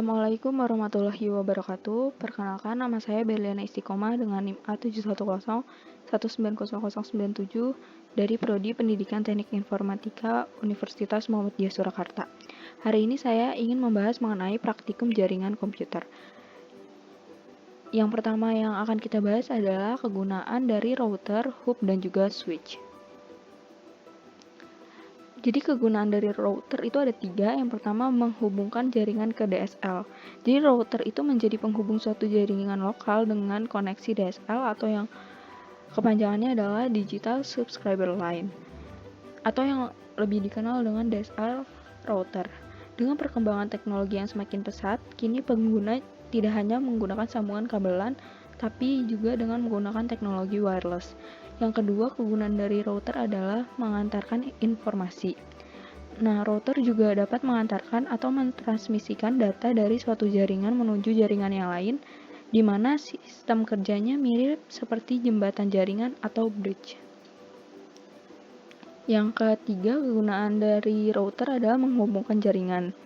Assalamualaikum warahmatullahi wabarakatuh. Perkenalkan, nama saya Berliana Istiqomah dengan NIM A710190097 dari Prodi Pendidikan Teknik Informatika Universitas Muhammadiyah Surakarta. Hari ini saya ingin membahas mengenai praktikum jaringan komputer. Yang pertama yang akan kita bahas adalah kegunaan dari router, hub, dan juga switch. Jadi kegunaan dari router itu ada 3. Yang pertama, menghubungkan jaringan ke DSL. Jadi router itu menjadi penghubung suatu jaringan lokal dengan koneksi DSL atau yang kepanjangannya adalah Digital Subscriber Line atau yang lebih dikenal dengan DSL router. Dengan perkembangan teknologi yang semakin pesat, kini pengguna tidak hanya menggunakan sambungan kabelan, tapi juga dengan menggunakan teknologi wireless. Yang kedua, kegunaan dari router adalah mengantarkan informasi. Nah, router juga dapat mengantarkan atau mentransmisikan data dari suatu jaringan menuju jaringan yang lain, di mana sistem kerjanya mirip seperti jembatan jaringan atau bridge. Yang ketiga, kegunaan dari router adalah menghubungkan jaringan.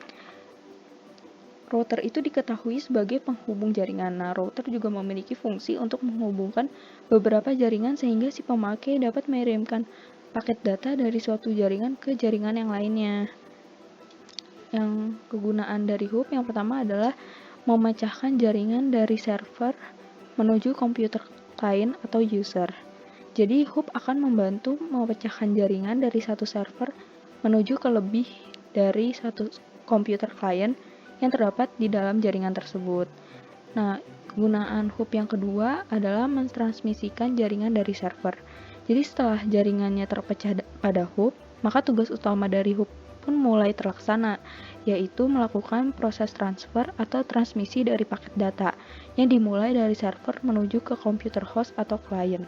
Router itu diketahui sebagai penghubung jaringan. Nah, router juga memiliki fungsi untuk menghubungkan beberapa jaringan sehingga si pemakai dapat mengirimkan paket data dari suatu jaringan ke jaringan yang lainnya. Yang kegunaan dari hub yang pertama adalah memecahkan jaringan dari server menuju komputer klien atau user. Jadi hub akan membantu memecahkan jaringan dari satu server menuju ke lebih dari satu komputer klien yang terdapat di dalam jaringan tersebut. Nah, kegunaan hub yang kedua adalah mentransmisikan jaringan dari server. Jadi setelah jaringannya terpecah pada hub, maka tugas utama dari hub pun mulai terlaksana, yaitu melakukan proses transfer atau transmisi dari paket data yang dimulai dari server menuju ke komputer host atau klien.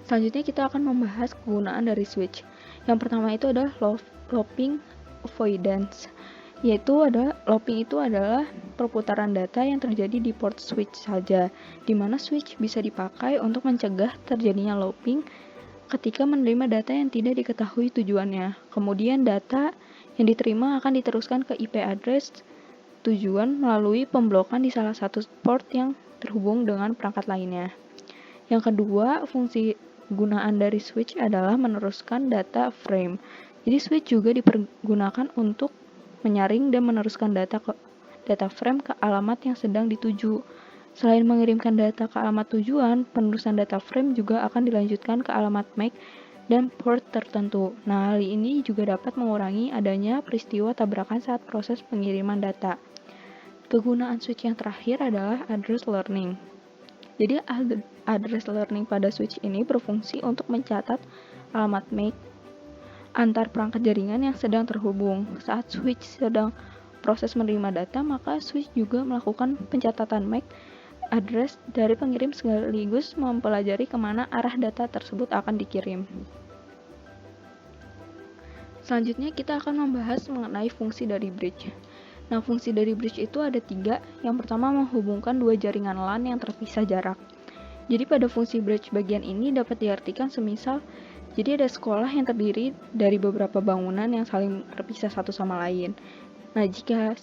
Selanjutnya kita akan membahas kegunaan dari switch. Yang pertama itu adalah looping avoidance. Looping itu adalah perputaran data yang terjadi di port switch saja, di mana switch bisa dipakai untuk mencegah terjadinya looping ketika menerima data yang tidak diketahui tujuannya. Kemudian data yang diterima akan diteruskan ke IP address tujuan melalui pemblokan di salah satu port yang terhubung dengan perangkat lainnya. Yang kedua, fungsi gunaan dari switch adalah meneruskan data frame. Jadi switch juga dipergunakan untuk menyaring dan meneruskan data frame ke alamat yang sedang dituju. Selain mengirimkan data ke alamat tujuan, penerusan data frame juga akan dilanjutkan ke alamat MAC dan port tertentu. Nah, hal ini juga dapat mengurangi adanya peristiwa tabrakan saat proses pengiriman data. Kegunaan switch yang terakhir adalah address learning. Jadi address learning pada switch ini berfungsi untuk mencatat alamat MAC antar perangkat jaringan yang sedang terhubung. Saat switch sedang proses menerima data, maka switch juga melakukan pencatatan MAC address dari pengirim sekaligus mempelajari kemana arah data tersebut akan dikirim. Selanjutnya kita akan membahas mengenai fungsi dari bridge. Nah, fungsi dari bridge itu ada 3. Yang pertama, menghubungkan 2 jaringan LAN yang terpisah jarak. Jadi pada fungsi bridge bagian ini dapat diartikan semisal jadi ada sekolah yang terdiri dari beberapa bangunan yang saling terpisah satu sama lain. Nah, jika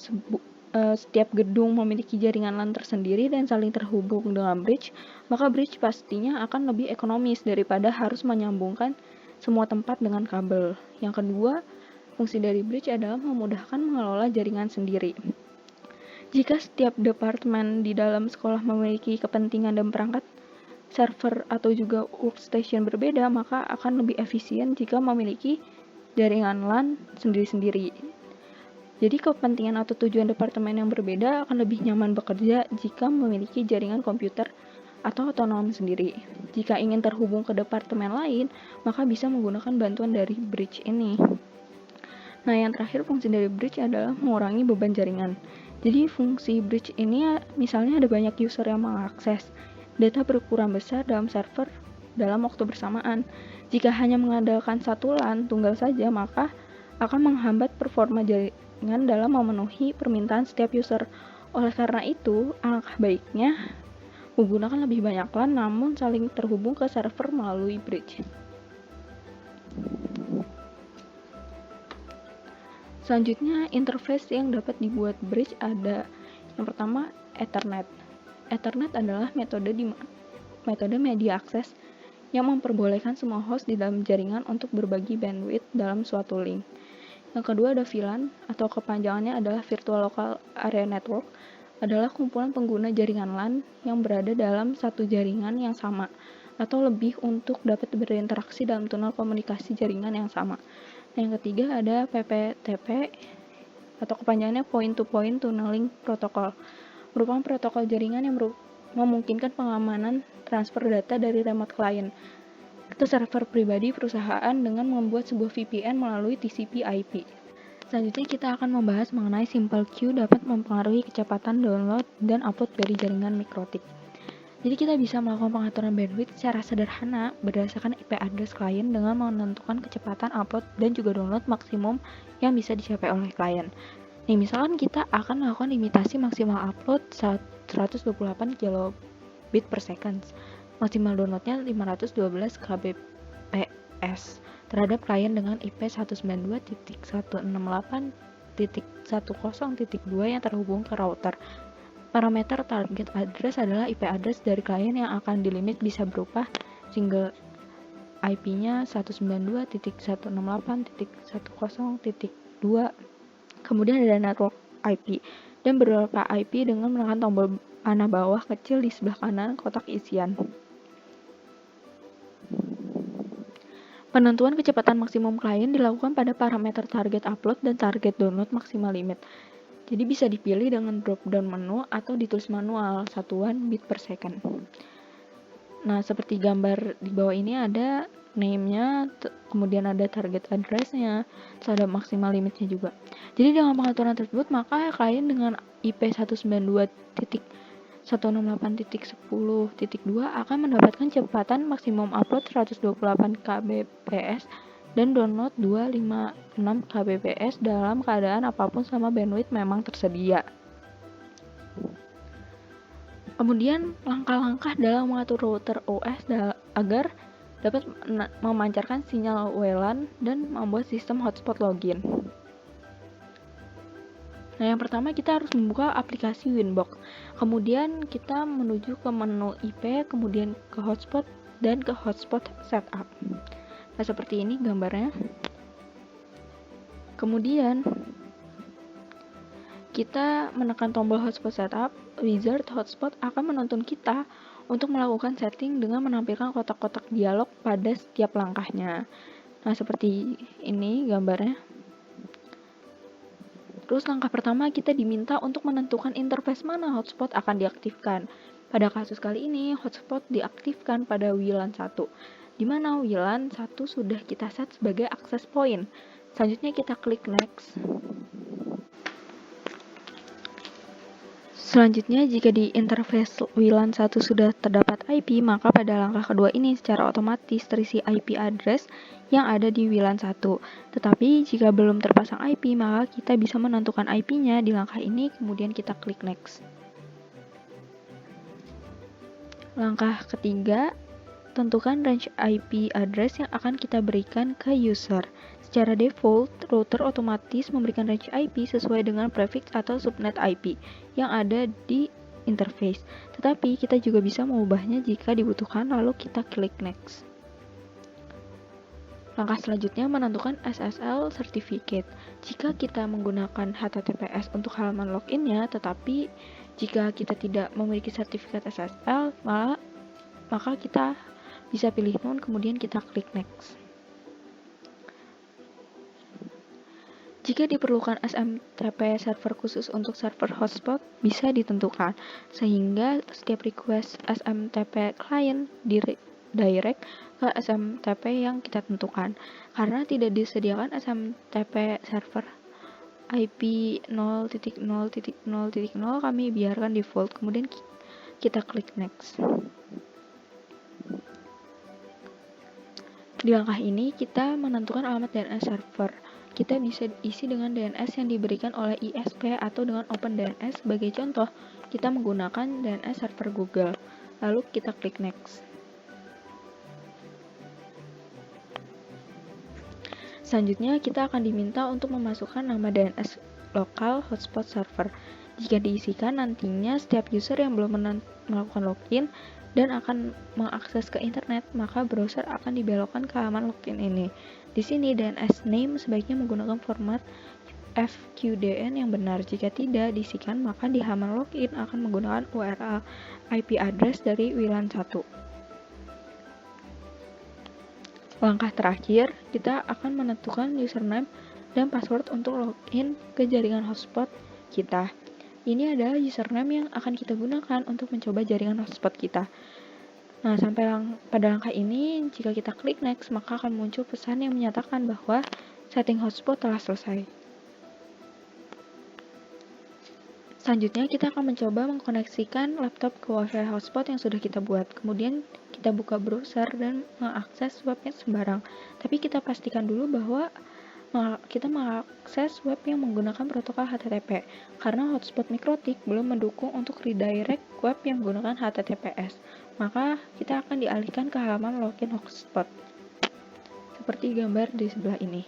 setiap gedung memiliki jaringan LAN tersendiri dan saling terhubung dengan bridge, maka bridge pastinya akan lebih ekonomis daripada harus menyambungkan semua tempat dengan kabel. Yang kedua, fungsi dari bridge adalah memudahkan mengelola jaringan sendiri. Jika setiap departemen di dalam sekolah memiliki kepentingan dan perangkat server atau juga workstation berbeda, maka akan lebih efisien jika memiliki jaringan LAN sendiri-sendiri. Jadi kepentingan atau tujuan departemen yang berbeda akan lebih nyaman bekerja jika memiliki jaringan komputer atau otonom sendiri. Jika ingin terhubung ke departemen lain, maka bisa menggunakan bantuan dari bridge ini. Nah, yang terakhir fungsi dari bridge adalah mengurangi beban jaringan. Jadi fungsi bridge ini misalnya ada banyak user yang mengakses. Data berukuran besar dalam server dalam waktu bersamaan. Jika hanya mengandalkan satu LAN tunggal saja, maka akan menghambat performa jaringan dalam memenuhi permintaan setiap user. Oleh karena itu, alangkah baiknya menggunakan lebih banyak LAN namun saling terhubung ke server melalui bridge. Selanjutnya, interface yang dapat dibuat bridge ada yang pertama Ethernet. Ethernet adalah metode media akses yang memperbolehkan semua host di dalam jaringan untuk berbagi bandwidth dalam suatu link. Yang kedua ada VLAN atau kepanjangannya adalah Virtual Local Area Network, adalah kumpulan pengguna jaringan LAN yang berada dalam satu jaringan yang sama atau lebih untuk dapat berinteraksi dalam tunnel komunikasi jaringan yang sama. Yang ketiga ada PPTP atau kepanjangannya Point to Point Tunneling Protocol, merupakan protokol jaringan yang memungkinkan pengamanan transfer data dari remote client ke server pribadi perusahaan dengan membuat sebuah VPN melalui TCP/IP. Selanjutnya kita akan membahas mengenai Simple Queue dapat mempengaruhi kecepatan download dan upload dari jaringan mikrotik. Jadi kita bisa melakukan pengaturan bandwidth secara sederhana berdasarkan IP address klien dengan menentukan kecepatan upload dan juga download maksimum yang bisa dicapai oleh klien. Nih, misalkan kita akan melakukan limitasi maksimal upload 128 kilobit per second, maksimal downloadnya 512 kbps terhadap klien dengan IP 192.168.10.2 yang terhubung ke router. Parameter target address adalah IP address dari klien yang akan dilimit bisa berupa single IP-nya 192.168.10.2. Kemudian ada network IP dan beberapa IP dengan menekan tombol panah bawah kecil di sebelah kanan kotak isian. Penentuan kecepatan maksimum klien dilakukan pada parameter target upload dan target download maksimal limit. Jadi bisa dipilih dengan drop down menu atau ditulis manual satuan bit per second. Nah, seperti gambar di bawah ini ada name-nya, kemudian ada target address-nya, ada maksimal limitnya juga. Jadi dengan pengaturan tersebut, maka klien dengan IP 192.168.10.2 akan mendapatkan kecepatan maksimum upload 128 kbps dan download 256 kbps dalam keadaan apapun selama bandwidth memang tersedia. Kemudian langkah-langkah dalam mengatur router OS agar dapat memancarkan sinyal WLAN dan membuat sistem hotspot login. Nah, yang pertama kita harus membuka aplikasi Winbox. Kemudian kita menuju ke menu IP, kemudian ke hotspot dan ke hotspot setup. Nah, seperti ini gambarnya. Kemudian kita menekan tombol hotspot setup, wizard hotspot akan menuntun kita untuk melakukan setting dengan menampilkan kotak-kotak dialog pada setiap langkahnya. Nah, seperti ini gambarnya. Terus langkah pertama kita diminta untuk menentukan interface mana hotspot akan diaktifkan. Pada kasus kali ini, hotspot diaktifkan pada WLAN 1, di mana WLAN 1 sudah kita set sebagai access point. Selanjutnya kita klik next. Selanjutnya, jika di interface WLAN 1 sudah terdapat IP, maka pada langkah kedua ini secara otomatis terisi IP address yang ada di WLAN 1. Tetapi jika belum terpasang IP, maka kita bisa menentukan IP-nya di langkah ini, kemudian kita klik next. Langkah ketiga, tentukan range IP address yang akan kita berikan ke user. Secara default, router otomatis memberikan range IP sesuai dengan prefix atau subnet IP yang ada di interface. Tetapi kita juga bisa mengubahnya jika dibutuhkan, lalu kita klik next. Langkah selanjutnya menentukan SSL certificate. Jika kita menggunakan HTTPS untuk halaman loginnya, tetapi jika kita tidak memiliki sertifikat SSL, maka kita bisa pilih none, kemudian kita klik next. Jika diperlukan SMTP server khusus untuk server hotspot, bisa ditentukan, sehingga setiap request SMTP client direct ke SMTP yang kita tentukan. Karena tidak disediakan SMTP server IP 0.0.0.0, kami biarkan default, kemudian kita klik next. Di langkah ini, kita menentukan alamat DNS server. Kita bisa isi dengan DNS yang diberikan oleh ISP atau dengan OpenDNS. Sebagai contoh, kita menggunakan DNS server Google. Lalu kita klik next. Selanjutnya, kita akan diminta untuk memasukkan nama DNS lokal hotspot server. Jika diisikan, nantinya setiap user yang belum melakukan login dan akan mengakses ke internet, maka browser akan dibelokkan ke halaman login ini. Di sini, DNS name sebaiknya menggunakan format FQDN yang benar. Jika tidak diisikan, maka di halaman login akan menggunakan URL IP address dari WLAN 1. Langkah terakhir, kita akan menentukan username dan password untuk login ke jaringan hotspot kita. Ini adalah username yang akan kita gunakan untuk mencoba jaringan hotspot kita. Nah, pada langkah ini, jika kita klik next, maka akan muncul pesan yang menyatakan bahwa setting hotspot telah selesai. Selanjutnya, kita akan mencoba mengkoneksikan laptop ke WiFi hotspot yang sudah kita buat. Kemudian, kita buka browser dan mengakses webnya sembarang. Tapi kita pastikan dulu bahwa kita mengakses web yang menggunakan protokol HTTP, karena hotspot Mikrotik belum mendukung untuk redirect web yang menggunakan HTTPS. Maka, kita akan dialihkan ke halaman login hotspot, seperti gambar di sebelah ini.